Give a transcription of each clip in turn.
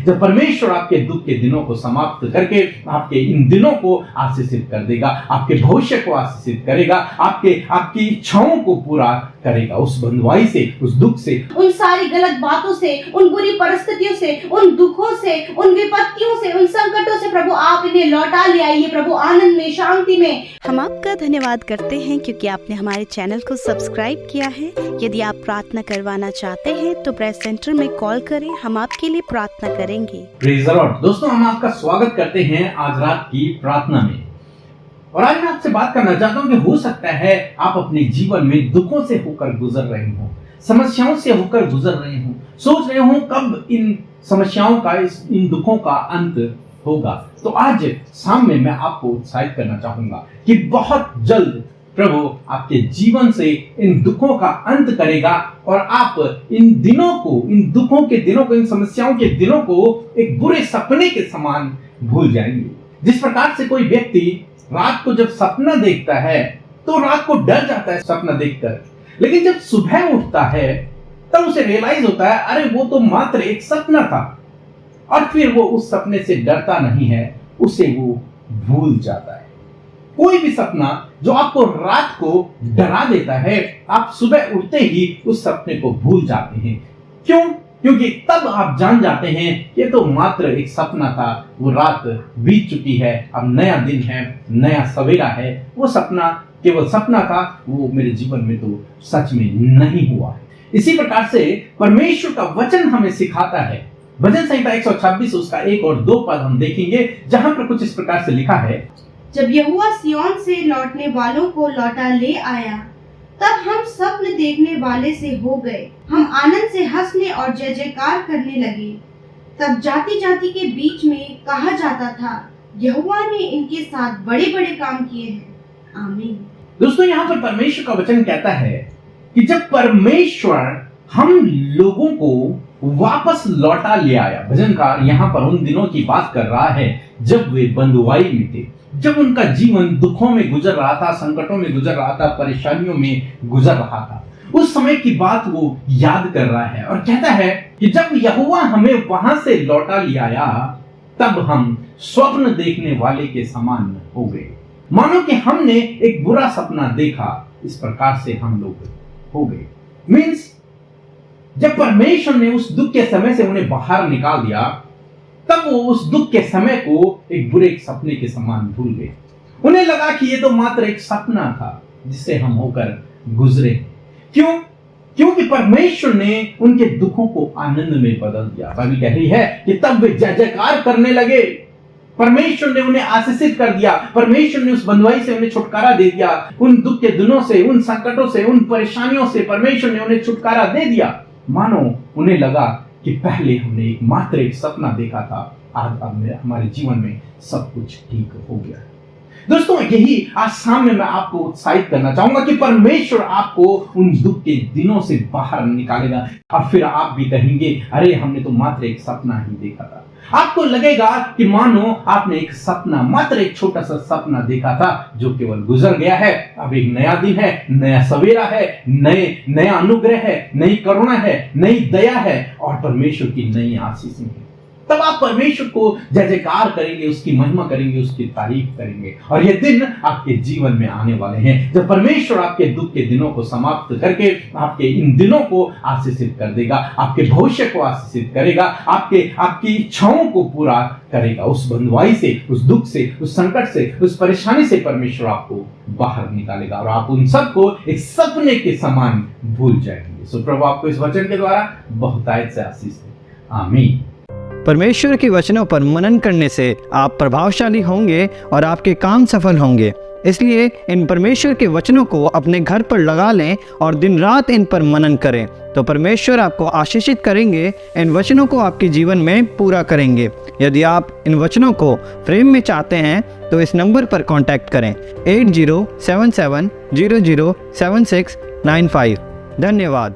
जब परमेश्वर आपके दुख के दिनों को समाप्त करके आपके इन दिनों को आशीषित कर देगा, आपके भविष्य को आशीषित करेगा, आपकी इच्छाओं को पूरा करेगा। उस बंधुआई से, उस दुख से, उन सारी गलत बातों से, उन बुरी परिस्थितियों से, उन दुखों से, उन विपत्तियों से, उन संकटों से प्रभु आप इन्हें लौटा ले आइए प्रभु, आनंद में, शांति में। हम आपका धन्यवाद करते हैं क्योंकि आपने हमारे चैनल को सब्सक्राइब किया है। यदि आप प्रार्थना करवाना चाहते हैं तो प्रेस सेंटर में कॉल करें, हम आपके लिए प्रार्थना करेंगे। Praise the Lord. दोस्तों, हम आपका स्वागत करते हैं आज रात की प्रार्थना में। और आज मैं आपसे बात करना चाहता हूं कि हो सकता है आप अपने जीवन में दुखों से होकर गुजर रहे हो, समस्याओं से होकर गुजर रहे हो, सोच रहे हो कब इन समस्याओं का, इन दुखों का अंत होगा। तो आज शाम में मैं आपको उत्साहित करना चाहूंगा कि बहुत जल्द प्रभु आपके जीवन से इन दुखों का अंत करेगा और आप इन दिनों को, इन दुखों के दिनों को, इन समस्याओं के दिनों को एक बुरे सपने के समान भूल जाएंगे। जिस प्रकार से कोई व्यक्ति रात को जब सपना देखता है तो रात को डर जाता है सपना देखकर, लेकिन जब सुबह उठता है तब उसे रियलाइज होता है अरे वो तो मात्र एक सपना था, और फिर वो उस सपने से डरता नहीं है, उसे वो भूल जाता है। कोई भी सपना जो आपको रात को डरा देता है, आप सुबह उठते ही उस सपने को भूल जाते हैं। क्यों? क्योंकि तब आप जान जाते हैं ये तो मात्र एक सपना था, वो रात बीत चुकी है, अब नया दिन है, नया सवेरा है। वो सपना केवल सपना था, वो मेरे जीवन में तो सच में नहीं हुआ है। इसी प्रकार से परमेश्वर का वचन हमें सिखाता है। भजन संहिता 126 उसका 1 और 2 पद हम देखेंगे, जहां पर कुछ इस प्रकार से लिखा है, जब यहोवा सिय्योन से लौटने वालों को लौटा ले आया, तब हम स्वप्न देखने वाले से हो गए। हम आनंद से हंसने और जय जयकार करने लगे। तब जाति जाति के बीच में कहा जाता था, यहोवा ने इनके साथ बड़े बड़े काम किए हैं। आमीन। दोस्तों, यहाँ पर परमेश्वर का वचन कहता है कि जब परमेश्वर हम लोगों को वापस लौटा ले आया, भजनकार यहाँ पर उन दिनों की बात कर रहा है जब वे बंधुआई में थे, जब उनका जीवन दुखों में गुजर रहा था, संकटों में गुजर रहा था, परेशानियों में गुजर रहा था। उस समय की बात वो याद कर रहा है और कहता है कि जब यहोवा हमें वहां से लौटा ले आया तब हम स्वप्न देखने वाले के समान हो गए, मानो कि हमने एक बुरा सपना देखा। इस प्रकार से हम लोग हो गए। मीन्स जब परमेश्वर ने उस दुख के समय से उन्हें बाहर निकाल दिया, तब वो उस दुख के समय को एक बुरे सपने के समान भूल गए। उन्हें लगा कि ये तो मात्र एक सपना था जिससे हम होकर गुजरे। क्यों? क्योंकि परमेश्वर ने उनके दुखों को आनंद में बदल दिया। बाइबल कह रही है कि तब वे जय जयकार करने लगे। परमेश्वर ने उन्हें आशीषित कर दिया, परमेश्वर ने उस बंधुआई से उन्हें छुटकारा दे दिया, उन दुख के दिनों से, उन संकटों से, उन परेशानियों से परमेश्वर ने उन्हें छुटकारा दे दिया। मानो उन्हें लगा कि पहले हमने मात्र एक सपना देखा था, आज हमारे जीवन में सब कुछ ठीक हो गया। दोस्तों, यही आज शाम में मैं आपको उत्साहित करना चाहूंगा कि परमेश्वर आपको उन दुख के दिनों से बाहर निकालेगा और फिर आप भी कहेंगे अरे हमने तो मात्र एक सपना ही देखा था। आपको लगेगा कि मानो आपने एक सपना, मात्र एक छोटा सा सपना देखा था जो केवल गुजर गया है। अब एक नया दिन है, नया सवेरा है, नया अनुग्रह है, नई करुणा है, नई दया है और परमेश्वर की नई आशीषें हैं। तब आप परमेश्वर को जय जयकार करेंगे, उसकी महिमा करेंगे, उसकी तारीफ करेंगे। और ये दिन आपके जीवन में आने वाले हैं जब परमेश्वर आपके दुख के दिनों को समाप्त करके आपके इन दिनों को आशीषित कर देगा, आपके भविष्य को आशीषित करेगा, आपकी इच्छाओं को पूरा करेगा। उस बंधुआई से, उस दुख से, उस संकट से, उस परेशानी से परमेश्वर आपको बाहर निकालेगा और आप उन सबको एक सपने के समान भूल जाएंगे। सो प्रभु आपको इस वचन के द्वारा बहुतायत से आशीष दे। आमीन। परमेश्वर के वचनों पर मनन करने से आप प्रभावशाली होंगे और आपके काम सफल होंगे। इसलिए इन परमेश्वर के वचनों को अपने घर पर लगा लें और दिन रात इन पर मनन करें, तो परमेश्वर आपको आशीषित करेंगे, इन वचनों को आपके जीवन में पूरा करेंगे। यदि आप इन वचनों को फ्रेम में चाहते हैं तो इस नंबर पर कांटेक्ट करें 8077007695। धन्यवाद।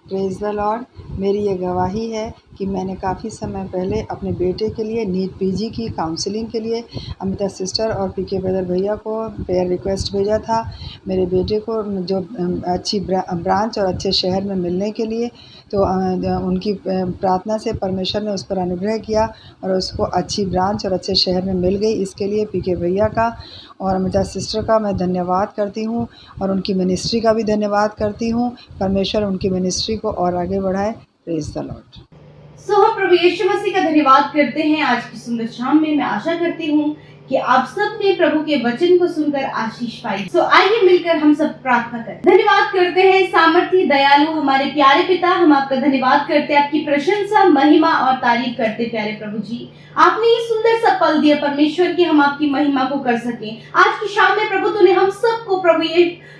Praise the Lord. मेरी ये गवाही है कि मैंने काफ़ी समय पहले अपने बेटे के लिए नीट पीजी की काउंसलिंग के लिए अमिता सिस्टर और पीके ब्रदर भैया को प्रेयर रिक्वेस्ट भेजा था मेरे बेटे को जो अच्छी ब्रांच और अच्छे शहर में मिलने के लिए। तो उनकी प्रार्थना से परमेश्वर ने उस पर अनुग्रह किया और उसको अच्छी ब्रांच और अच्छे शहर में मिल गई। इसके लिए पीके भैया का और अमिता सिस्टर का मैं धन्यवाद करती हूँ और उनकी मिनिस्ट्री का भी धन्यवाद करती हूँ। परमेश्वर उनकी मिनिस्ट्री को और आगे बढ़ाए। Praise the Lord. सो हम प्रभु यीशु मसीह का धन्यवाद करते हैं आज की सुंदर शाम में। मैं आशा करती हूँ कि आप सब ने प्रभु के वचन को सुनकर आशीष पाई। सो आइए मिलकर हम सब प्रार्थना करें। धन्यवाद करते हैं सामर्थी दयालु हमारे प्यारे पिता, हम आपका धन्यवाद करते हैं, आपकी प्रशंसा महिमा और तारीफ करते प्यारे प्रभु जी। आपने ये सुंदर सा पल दिया परमेश्वर की हम आपकी महिमा को कर सके। आज की शाम में प्रभु तूने हम सबको प्रभु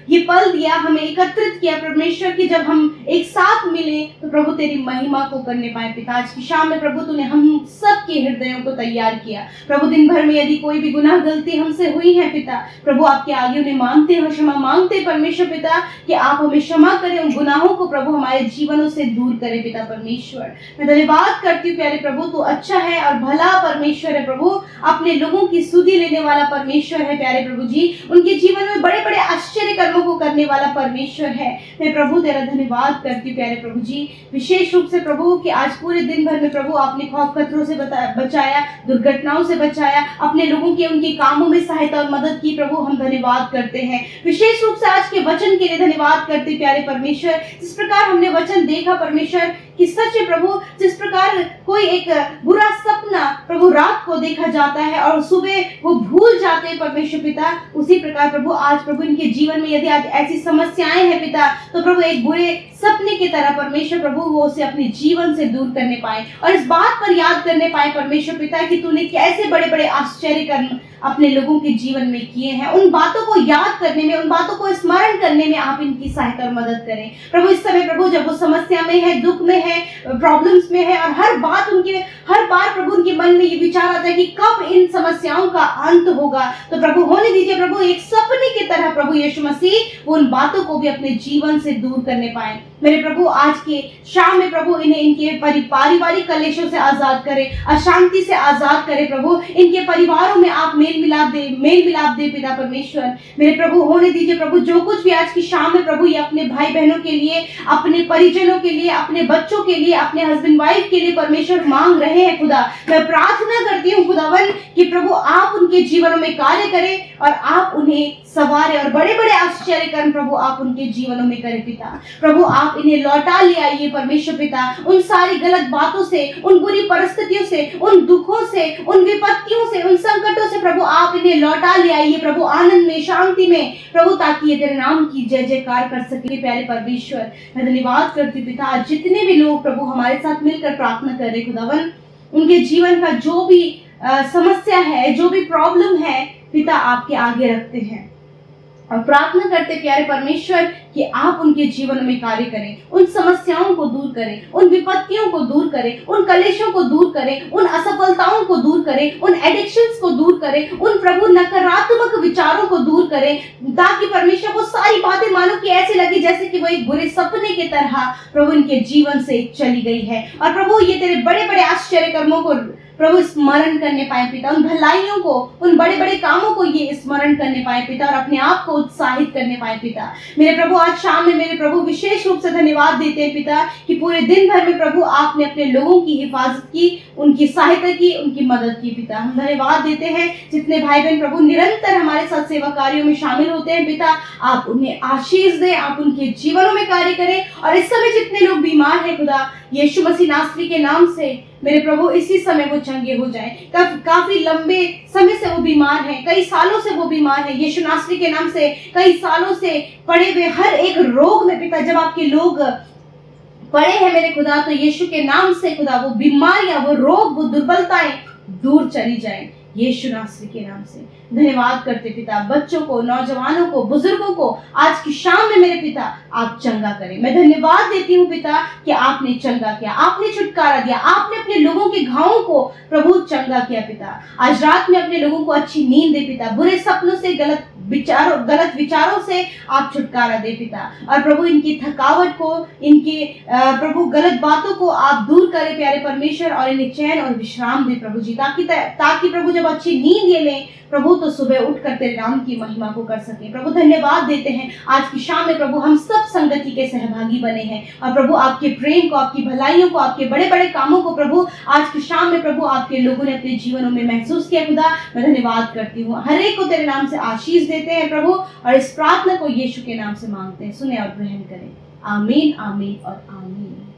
ये पल दिया, हमें एकत्रित किया परमेश्वर की, जब हम एक साथ मिले तो प्रभु तेरी महिमा को करने पाए पिता। आज की शाम में प्रभु तूने हम सबके हृदयों को तैयार किया प्रभु। दिन भर में यदि कोई भी गुनाह गलती हमसे हुई है पिता, प्रभु आपके आगे उन्हें मांगते हैं, क्षमा मांगते हैं परमेश्वर पिता कि आप हमें क्षमा करें, उन गुनाहों को प्रभु हमारे जीवनों से दूर करें पिता परमेश्वर। मैं धन्यवाद करती हूँ प्यारे प्रभु, तू अच्छा है और भला परमेश्वर है प्रभु, अपने लोगों की सुधि लेने वाला परमेश्वर है प्यारे प्रभु जी। उनके जीवन में बड़े बड़े आश्चर्य कर्मों को करने वाला परमेश्वर है। मैं प्रभु तेरा धन्यवाद करती हूँ प्यारे प्रभु जी, विशेष रूप से प्रभु कि आज पूरे दिन भर में प्रभु आपने खौफ खतरों से बचाया, दुर्घटनाओं से बचाया, अपने लोगों के उनके कामों में सहायता और मदद की प्रभु। हम धन्यवाद करते हैं, विशेष रूप से आज के वचन के लिए धन्यवाद करते प्यारे परमेश्वर। जिस प्रकार हमने वचन देखा परमेश्वर कि सच है प्रभु, जिस प्रकार कोई एक बुरा सपना प्रभु रात को देखा जाता है और सुबह वो भूल जाते हैं परमेश्वर पिता, उसी प्रकार प्रभु आज प्रभु इनके जीवन में यदि आज ऐसी समस्याएं हैं पिता, तो प्रभु एक बुरे सपने की तरह परमेश्वर प्रभु वो उसे अपने जीवन से दूर करने पाए और इस बात पर याद करने पाए परमेश्वर पिता कि तूने कैसे बड़े बड़े आश्चर्य कर्म अपने लोगों के जीवन में किए हैं। उन बातों को याद करने में, उन बातों को स्मरण करने में आप इनकी सहायता और मदद करें प्रभु। इस समय प्रभु जब वो समस्या में है, दुख में है, प्रॉब्लम्स में है और हर बार प्रभु उनके मन में ये विचार आता है कि कब इन समस्याओं का अंत होगा, तो प्रभु होने दीजिए प्रभु एक सपने की तरह प्रभु यीशु मसीह वो उन बातों को भी अपने जीवन से दूर करने पाए। मेरे प्रभु आज के शाम में प्रभु इन्हें इनके पारिवारिक कलेशों से आजाद करे, अशांति से आजाद करे प्रभु। इनके परिवारों में आप मेल मिलाप दे पिता परमेश्वर। मेरे प्रभु होने दीजिए प्रभु जो कुछ भी आज की शाम में प्रभु ये अपने भाई बहनों के लिए, अपने परिजनों के लिए, अपने बच्चों के लिए, अपने हस्बैंड वाइफ के लिए परमेश्वर मांग रहे हैं खुदा, मैं प्रार्थना करती हूँ खुदावन कि प्रभु आप उनके जीवनों में कार्य करें और आप उन्हें सवारे और बड़े बड़े आश्चर्य कर्म प्रभु आप उनके जीवनों में करें पिता। प्रभु आप इन्हें लौटा ले आइए परमेश्वर पिता, उन सारी गलत बातों से, उन बुरी परिस्थितियों से, उन दुखों से, उन विपत्तियों से, उन संकटों से प्रभु आप इन्हें लौटा ले आइए प्रभु, आनंद में, शांति में प्रभु, ताकि ये तेरे नाम की जय जयकार कर सके प्यारे परमेश्वर। मैं धन्यवाद करती पिता आज जितने भी लोग प्रभु हमारे साथ मिलकर प्रार्थना कर रहे खुदावन, उनके जीवन का जो भी समस्या है, जो भी प्रॉब्लम है पिता आपके आगे रखते हैं और प्रार्थना करते प्यारे परमेश्वर कि आप उनके जीवन में कार्य करें, उन समस्याओं को दूर करें, उन विपत्तियों को दूर करें, उन कलेशों को दूर करें, उन असफलताओं को दूर करें, उन एडिक्शंस को दूर करें, उन प्रभु नकारात्मक विचारों को दूर करें, ताकि परमेश्वर वो सारी बातें मानो कि ऐसे लगे जैसे कि वो एक बुरे सपने की तरह प्रभु इनके जीवन से चली गई है। और प्रभु ये तेरे बड़े बड़े आश्चर्य कर्मों को प्रभु स्मरण करने पाए पिता, उन भलाइयों को, उन बड़े बड़े कामों को ये स्मरण करने पाए पिता और अपने आप को उत्साहित करने पाए पिता। मेरे प्रभु आज शाम में मेरे प्रभु विशेष रूप से धन्यवाद देते हैं पिता कि पूरे दिन भर में प्रभु आपने अपने लोगों की हिफाजत की, उनकी सहायता की, उनकी मदद की पिता। हम धन्यवाद देते हैं जितने भाई बहन प्रभु निरंतर हमारे साथ सेवा कार्यों में शामिल होते हैं पिता, आप उन्हें आशीष दें, आप उनके जीवनों में कार्य करें। और इस समय जितने लोग बीमार हैं खुदा यीशु मसीह नासरी के नाम से मेरे प्रभु इसी समय वो चंगे हो जाएं। काफी लंबे समय से वो बीमार हैं, कई सालों से वो बीमार है, यीशु नासरी के नाम से कई सालों से पड़े हुए हर एक रोग में पिता जब आपके लोग पड़े हैं मेरे खुदा, तो यीशु के नाम से खुदा वो बीमारियां, वो रोग, वो दुर्बलताएं दूर चली जाएं। यीशु नासरी के नाम से धन्यवाद करते पिता। बच्चों को, नौजवानों को, बुजुर्गों को आज की शाम में मेरे पिता आप चंगा करें। मैं धन्यवाद देती हूँ पिता कि आपने चंगा किया, आपने छुटकारा दिया, आपने अपने लोगों के घावों को प्रभु चंगा किया पिता। आज रात में अपने लोगों को अच्छी नींद दे पिता, बुरे सपनों से, गलत विचारों से आप छुटकारा दे पिता। और प्रभु इनकी थकावट को, इनके प्रभु गलत बातों को आप दूर करें प्यारे परमेश्वर, और इन्हें चैन और विश्राम दे प्रभु जी, ताकि प्रभु जब अच्छी नींद ये लें प्रभु तो सुबह उठकर तेरे नाम की महिमा को कर सके। प्रभु धन्यवाद देते हैं आज की शाम में प्रभु हम सब संगति के सहभागी बने हैं, और प्रभु आपके प्रेम को, आपकी भलाइयों को, आपके बड़े बड़े कामों को प्रभु आज की शाम में प्रभु आपके लोगों ने अपने जीवनों में महसूस किया। खुदा मैं धन्यवाद करती हूँ, हर एक को तेरे नाम से आशीष देते हैं प्रभु, और इस प्रार्थना को यीशु के नाम से मांगते हैं। सुने और ग्रहण करें। आमीन, आमीन और आमीन।